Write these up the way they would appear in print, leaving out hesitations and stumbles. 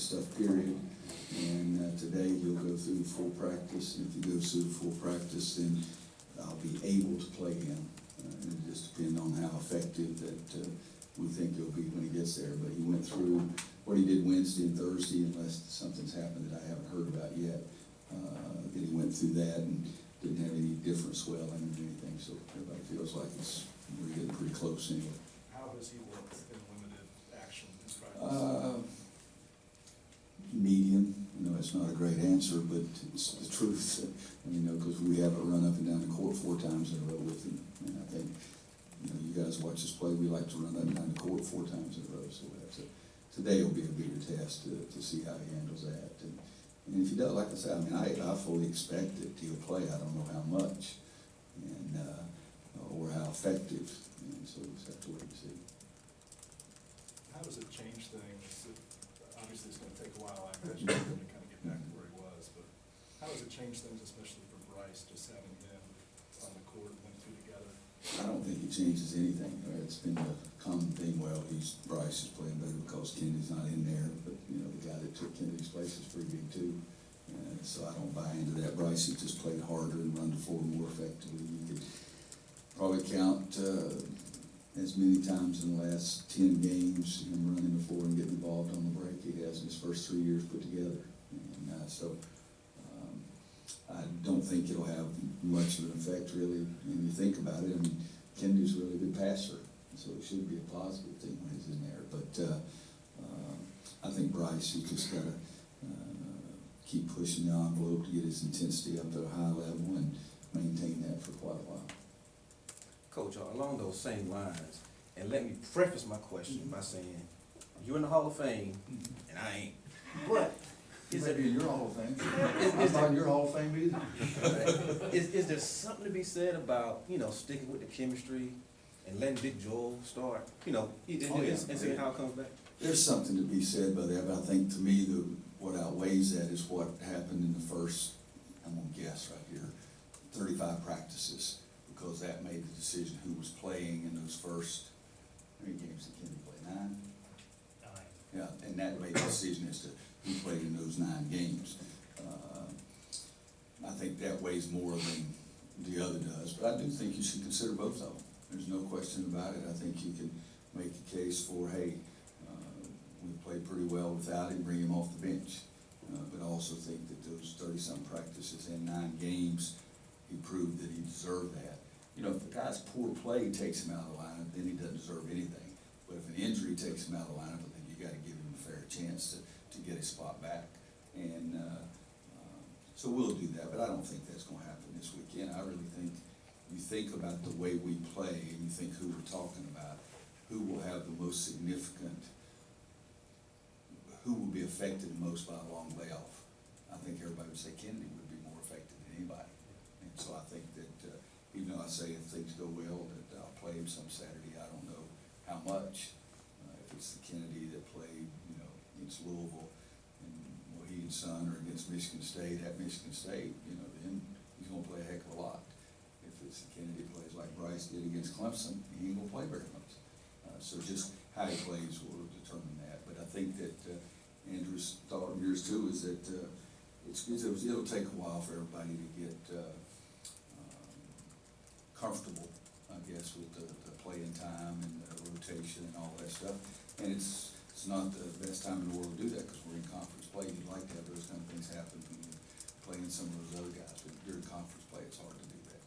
stuff, period. And today he'll go through the full practice, and if he goes through the full practice, then I'll be able to play him. And it just depends on how effective that we think he'll be when he gets there. But he went through what he did Wednesday and Thursday, unless something's happened that I haven't heard about yet. Then he went through that and didn't have any different swelling or anything, so everybody feels like we're getting pretty close anyway. How has he looked in limited action in practice? Medium, it's not a great answer, but it's the truth. Because we haven't run up and down the court 4 times in a row with him. And I think, you guys watch us play, we like to run up and down the court 4 times in a row. So today will be a bigger test to see how he handles that. And if he does, like I said, I fully expect that he'll play. I don't know how much and or how effective. And so we just have to wait and see. How does it change things? Obviously, it's going to take a while after that to kind of get back to where he was, but how does it change things, especially for Bryce, just having him on the court and them 2 together? I don't think it changes anything. It's been a common thing. Well, Bryce is playing better because Kennedy's not in there, but the guy that took Kennedy's place is pretty big too. So I don't buy into that. Bryce has just played harder and run the floor more effectively. You could probably count as many times in the last 10 games him running the floor and getting involved on the break he has in his first 3 years put together. And so I don't think it'll have much of an effect really when you think about it. Kennedy's a really good passer, so it should be a positive thing when he's in there. But I think Bryce, he's just got to keep pushing the envelope to get his intensity up to a high level and maintain that for quite a while. Coach, along those same lines, and let me preface my question by saying, you're in the Hall of Fame, and I ain't. But Is that in your Hall of Fame? I'm not in your Hall of Fame either. Is there something to be said about, sticking with the chemistry and letting Big Joel start, and seeing how it comes back? There's something to be said by that, but I think to me what outweighs that is what happened in the first, I'm going to guess right here, 35 practices, because that made the decision who was playing in those first, how many games did Kennedy play? 9? 9. Yeah, and that made the decision as to who played in those 9 games. I think that weighs more than the other does, but I do think you should consider both of them. There's no question about it. I think you can make a case for, hey, we played pretty well without him, bring him off the bench. But I also think that those 30-something practices and 9 games, he proved that he deserved that. If the guy's poor play takes him out of the lineup, then he doesn't deserve anything. But if an injury takes him out of the lineup, I think you got to give him a fair chance to get his spot back. And so we'll do that, but I don't think that's going to happen this weekend. I really think you think about the way we play and you think who we're talking about, who will have the most significant, who will be affected the most by a long layoff. I think everybody would say Kennedy would be more affected than anybody. And so I think that even though I say if things go well that I'll play him some Saturday, I don't know how much. If it's the Kennedy that played, against Louisville and Mohegan Sun or against Michigan State at Michigan State, then he's going to play a heck of a lot. If it's the Kennedy plays like Bryce did against Clemson, he ain't going to play very much. So just how he plays will determine that. But I think that Andrew's thought of yours too is that it'll take a while for everybody to get comfortable, I guess, with the playing time and the rotation and all that stuff. And it's not the best time in the world to do that because we're in conference play. You'd like to have those kind of things happen when you're playing some of those other guys. But during conference play, it's hard to do that.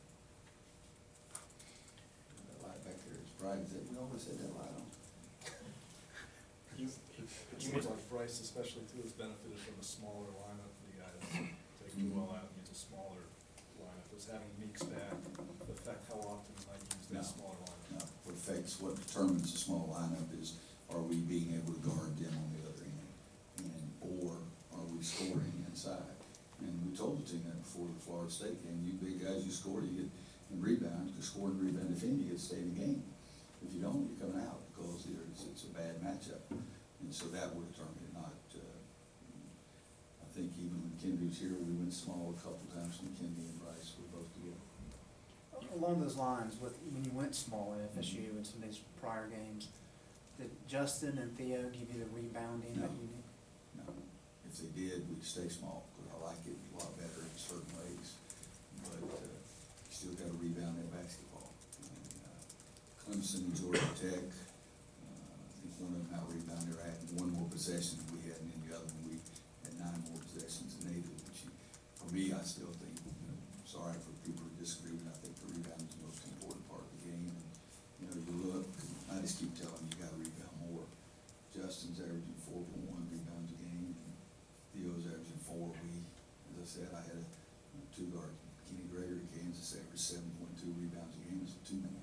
That light back there is bright. We always had that light on. It seems like Bryce especially too has benefited from a smaller lineup. The guy that's taking well out and needs a smaller lineup. Does having Meeks back affect how often you might use that smaller lineup? No, what determines the small lineup is, are we being able to guard them on the other end, or are we scoring inside? And we told the team that before the Florida State game, you big guys, you score, you get and rebound, because score and rebound, defend, you get to stay in the game. If you don't, you're coming out because it's a bad matchup. And so that would determine it, not, I think even when Kennedy was here, we went small a couple times when Kennedy and Bryce were both together. Along those lines, when you went small in FSU in some of these prior games, did Justin and Theo give you the rebounding that you need? No. If they did, we'd stay small, because I like it a lot better in certain ways. But, you still gotta rebound that basketball. And, Clemson and Georgia Tech, I think one of them out-rebounded, or had one more possession than we had, and then the other one, we had 9 more possessions than they did. Which, for me, I still think, sorry for people who disagree, but I think the rebound is the most important part of the game. And, you look, I just keep telling you, you gotta rebound more. Justin's averaging 4.1 rebounds a game, and Theo's averaging 4. As I said, I had a two-guard, Kenny Gregory, Kansas, averaged 7.2 rebounds a game as a two-man.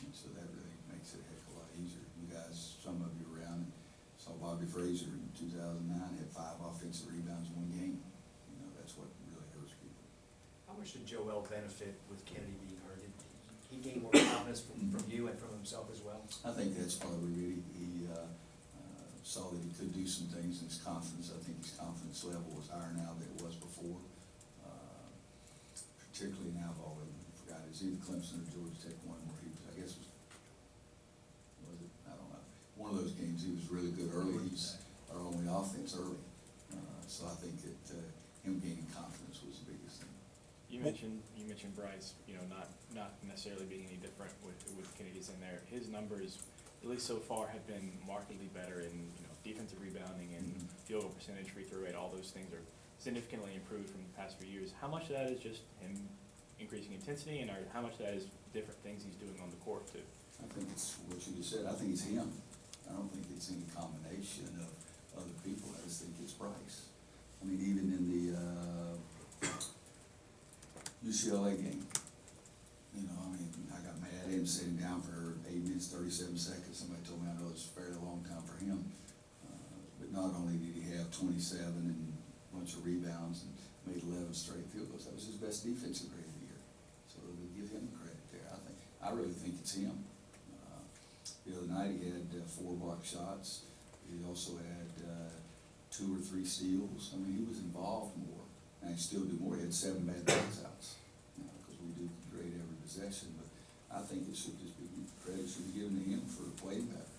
And so that really makes it a heck of a lot easier. You guys, some of you around, saw Bobby Frazier in 2009, had 5 offensive rebounds in one game. That's what really hurts people. How much did Joel benefit with Kennedy being hurt? Did he gain more confidence from you and from himself as well? I think that's probably really, he saw that he could do some things in his confidence. I think his confidence level is higher now than it was before. Particularly now, I've already forgot, it's either Clemson or Georgia Tech one where he was, I guess was it, I don't know. One of those games, he was really good early. He's our only offense early. So I think that him gaining confidence was the biggest thing. You mentioned Bryce, not necessarily being any different with Kennedy's in there. His numbers, at least so far, have been markedly better in defensive rebounding and field goal percentage, free throw rate. All those things are significantly improved from the past few years. How much of that is just him increasing intensity, and how much of that is different things he's doing on the court too? I think it's what you just said. I think it's him. I don't think it's any combination of other people. I just think it's Bryce. I mean, even in the UCLA game, I got mad at him sitting down for 8 minutes, 37 seconds. Somebody told me I know it's a fairly long time for him. But not only did he have 27 and a bunch of rebounds and made 11 straight field goals, that was his best defensive grade of the year. So to give him the credit there, I really think it's him. The other night he had 4 block shots. He also had 2 or 3 steals. I mean, he was involved more, and he still do more. He had 7 bad box outs, because we do grade every possession. But I think it should just be, credit should be given to him for playing better.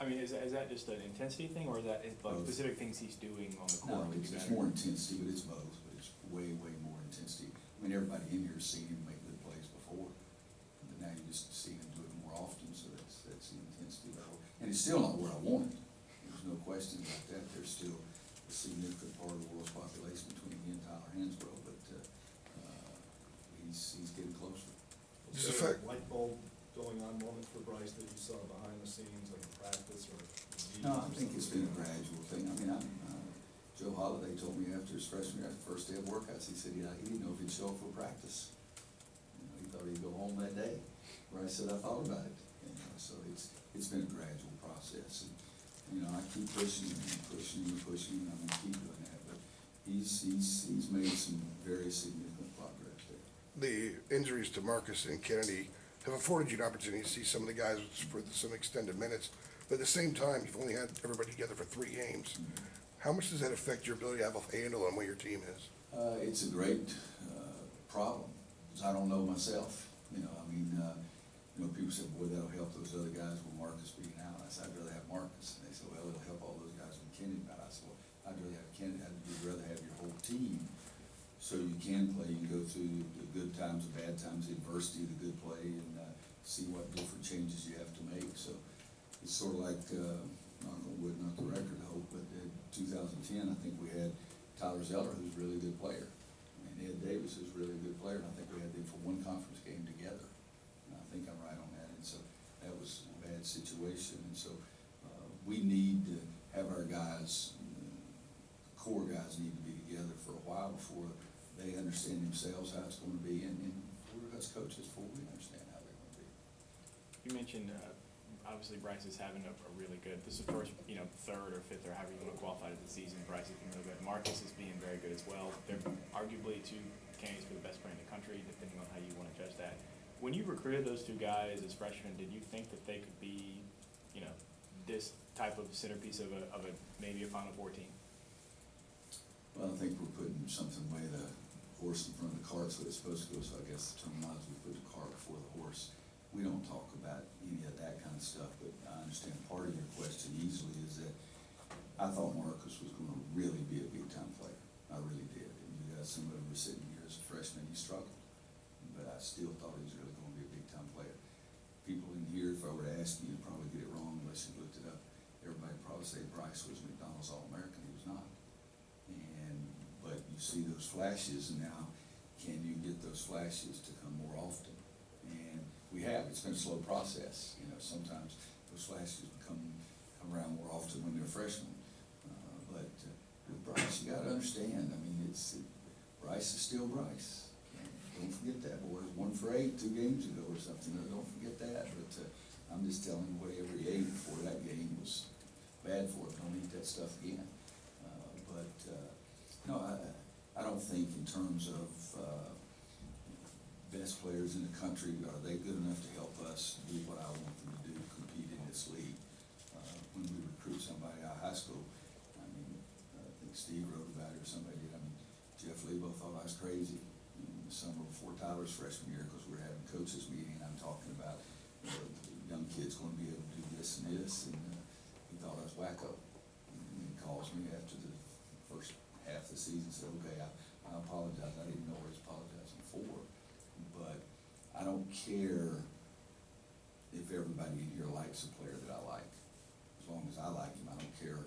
I mean, is that just an intensity thing, or is that Both. Specific things he's doing on the No, court? it's more intensity, but it's both. But it's way, way more intensity. I mean, everybody in here has seen him make good plays before, but now you just see him do it more often. So that's the intensity level, and it's still not where I want it. There's no question about that. There's still a significant part of the world's population between he and Tyler Hansbrough, but he's getting closer. Was there a light bulb going on moment for Bryce that you saw behind the scenes, like in practice or? No, I think it's been a gradual thing. I mean, Joe Holiday told me after his freshman year, after the first day of workouts, he said he didn't know if he'd show up for practice. He thought he'd go home that day. Bryce said, I thought about it. So it's been a gradual process. And, I keep pushing and pushing and pushing, and I'm gonna keep doing that. But he's made some very significant progress there. The injuries to Marcus and Kennedy have afforded you an opportunity to see some of the guys for some extended minutes. But at the same time, you've only had everybody together for 3 games. How much does that affect your ability to have a handle on what your team is? It's a great problem, because I don't know myself. People say, boy, that'll help those other guys with Marcus being out. I said, I'd rather have Marcus. And they said, well, it'll help all those guys with Kennedy out. I said, well, I'd rather have Kennedy. I'd rather have your whole team so you can play. You can go through the good times, the bad times, the adversity, the good play, and see what different changes you have to make. So it's sort of like, knock on wood, not the record, I hope, but in 2010, I think we had Tyler Zeller, who's a really good player, and Ed Davis, who's a really good player, and I think we had them for one conference game together. And I think I'm right on that, and so that was a bad situation, and so we need to have our guys, core guys need to be together for a while before they understand themselves how it's going to be, and we're as coaches before we understand how they're going to be. You mentioned, obviously Bryce is having a really good, this is first, 3rd or 5th or however you want to qualify it this season. Bryce has been really good. Marcus is being very good as well. They're arguably 2 candidates for the best player in the country, depending on how you want to judge that. When you recruited those 2 guys as freshmen, did you think that they could be, this type of centerpiece of maybe a Final Four team? Well, I think we're putting something way the horse in front of the cart, so it's supposed to go. So I guess the terminology, we put the cart before the horse. We don't talk about any of that kind of stuff, but I understand part of your question easily is that I thought Marcus was going to really be a big I really did. And you guys, some of them were sitting here as a freshman, he struggled, but I still thought he was really gonna be a big-time player. People in here, if I were to ask you, you'd probably get it wrong unless you looked it up. Everybody would probably say Bryce was McDonald's All-American. He was not. But you see those flashes, and now can you get those flashes to come more often? And we have. It's been a slow process. You know, sometimes those flashes come around more often when they're freshmen. But with Bryce, you gotta understand, I mean, Bryce is still Bryce. Don't forget that, boy. 1 for 8 2 games ago or something. Don't forget that. But I'm just telling you, whatever he ate before that game was bad for him. Don't eat that stuff again. No, I don't think in terms of best players in the country, are they good enough to help us do what I want them to do, compete in this league? When we recruit somebody out of high school, I mean, I think Steve wrote about it or somebody did. I mean, Jeff Lebo thought I was crazy in the summer before Tyler's freshman year because we were having coaches meeting and I'm talking about the young kids going to be able to do this and this, and he thought I was wacko. And he calls me after the first half of the season and said, okay, I apologize. I didn't know what he was apologizing for. But I don't care if everybody in here likes a player that I like. As long as I like him, I don't care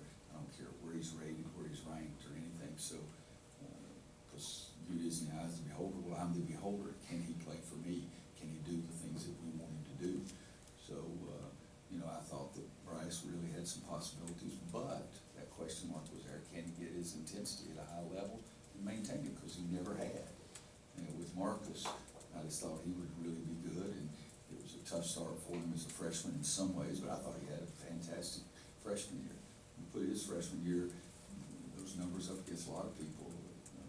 where he's rated, where he's ranked, or anything. So, because beauty is in the eyes of the beholder. Well, I'm the beholder. Can he play for me? Can he do the things that we want him to do? So, you know, I thought that Bryce really had some possibilities, but that question mark was there. Can he get his intensity at a high level and maintain it? Because he never had. And with Marcus, I just thought he would really be good, and it was a tough start for him as a freshman in some ways, but I thought he had a fantastic freshman year. He put his freshman year, those numbers up against a lot of people,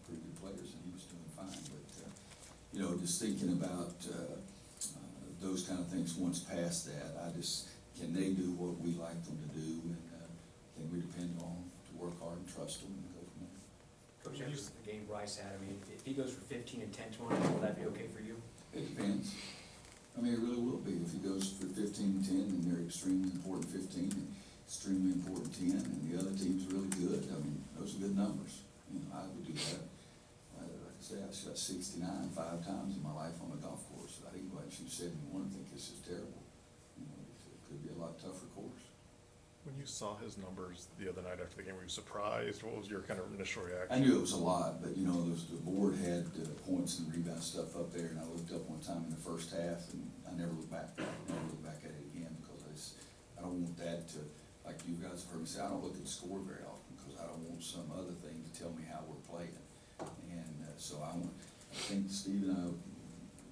pretty good players, and he was doing fine. But, you know, just thinking about those kind of things once past that, can they do what we like them to do, and can we depend on them to work hard and trust them and go from there? Coach, after the game Bryce had, I mean, if he goes for 15 and 10 tomorrow, will that be okay for you? It depends. I mean, it really will be. If he goes for 15 and 10, and they're extremely important 15, and extremely important 10, and the other team's really good, I mean, those are good numbers. You know, I would do that. Like I say, I shot 69 5 times in my life on a golf course. I didn't go out and shoot 71 and think this is terrible. You know, it could be a lot tougher course. When you saw his numbers the other night after the game, were you surprised? What was your kind of initial reaction? I knew it was a lot, but you know, the board had points and rebound stuff up there, and I looked up one time in the first half, and I never looked back. I never looked back at it again because I don't want that to, like you guys have heard me say, I don't look at the score very often because I don't want some other thing to tell me how we're playing. And so I think Steve and I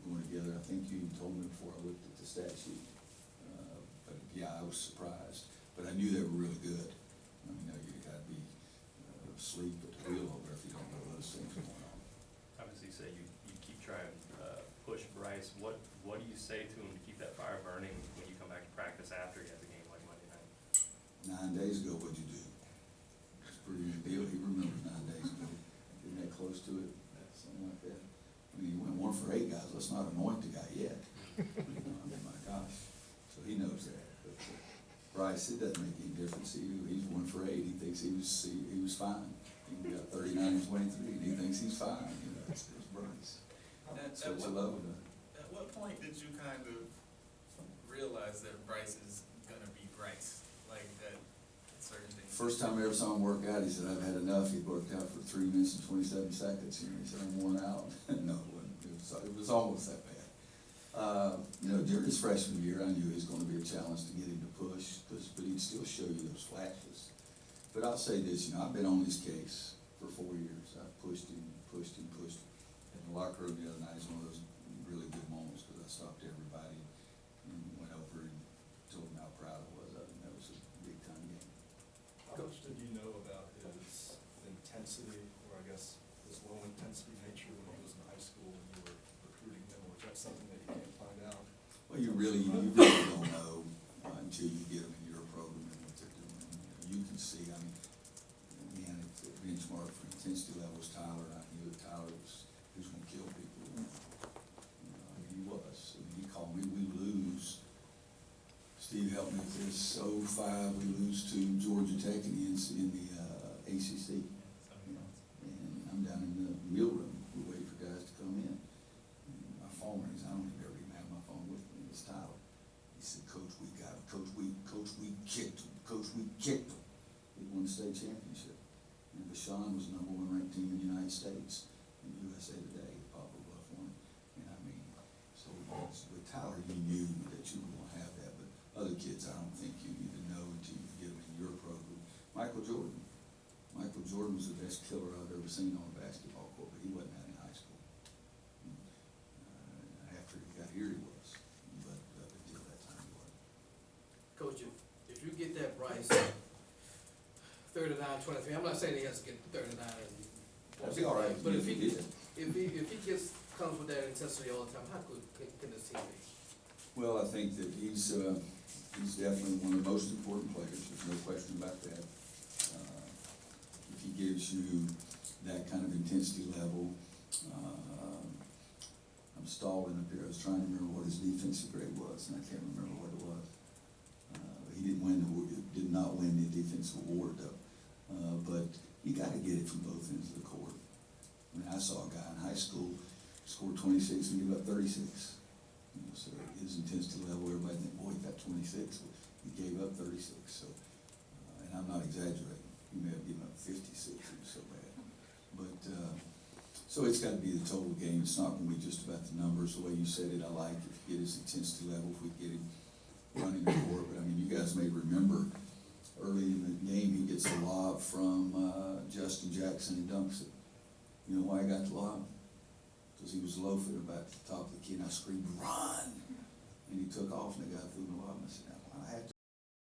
going together. I think you told me before I looked at the stat sheet, but yeah, I was surprised. But I knew they were really good. I mean, you gotta be asleep at the wheel over if you don't know those things going on. Obviously, you say you keep trying to push Bryce. What do you say to him to keep that fire burning when you come back to practice after he has a game like Monday night? 9 days ago, what'd you do? It's a pretty good deal. He remembers 9 days ago. Isn't that close to it? Something like that. I mean, he went 1 for 8, guys. Let's not anoint the guy yet. I mean, my gosh. So he knows that. But Bryce, it doesn't make any difference. He's 1 for 8. He thinks he was fine. He got 39 and 23, and he thinks he's fine. You know, it's Bryce. So it's a love of it. At what point did you kind of realize that Bryce is gonna be Bryce? Like that certain things? First time I ever saw him work out, he said, I've had enough. He worked out for 3 minutes and 27 seconds. You know, he said, I'm worn out. No, it wasn't. It was almost that bad. You know, during his freshman year, I knew it was going to be a challenge to get him to push, but he'd still show you those flashes. But I'll say this, you know, I've been on his case for 4 years. I've pushed him. In the locker room the other night is one of those really good moments because I stopped everybody and went over and told him how proud I was of him. That was a big time game. How much did you know about his intensity, or I guess his low intensity nature when he was in high school and you were recruiting him, or is that something that you can't find out? Well, you really don't know until you get them in your program and what they're doing. You can see, I mean, again, it's a benchmark for intensity levels. Tyler, I knew that Tyler was going to kill people. You know, I mean, he was. I mean, he called me, we lose. Steve helped me with this. 05, we lose to Georgia Tech in the ACC. And I'm Sean was the #1 ranked team in the United States in USA Today, Poplar Bluff won. And I mean, so with Tyler, you knew that you were gonna have that, but other kids, I don't think you even know until you get them in your program. Michael Jordan was the best killer I've ever seen on a basketball court, but he wasn't that in high school. After he got here, he was, but until that time, he wasn't. Coach, if you get that Bryce 39-23, I'm not saying he has to get 39 and. That'd be all right But if he did. comes with that intensity all the time, how good can this team be? Well, I think that he's definitely one of the most important players, there's no question about that. If he gives you that kind of intensity level, I'm stalling up here, I was trying to remember what his defensive grade was, and I can't remember what it was. He did not win the defensive award though, but you gotta get it from both ends of the court. I mean, I saw a guy in high school score 26 and give up 36. So his intensity level, everybody think, boy, he got 26. Well, he gave up 36. So, and I'm not exaggerating. He may have given up 56. It was so bad. But so it's got to be the total game. It's not going to be just about the numbers. The way you said it, I like. If you get his intensity level, if we get him running the court. But I mean, you guys may remember early in the game, he gets a lob from Justin Jackson and dunks it. You know why he got the lob? Because he was loafing about the top of the key, and I screamed, "Run!" And he took off, and the guy threw the lob, and I said, "Now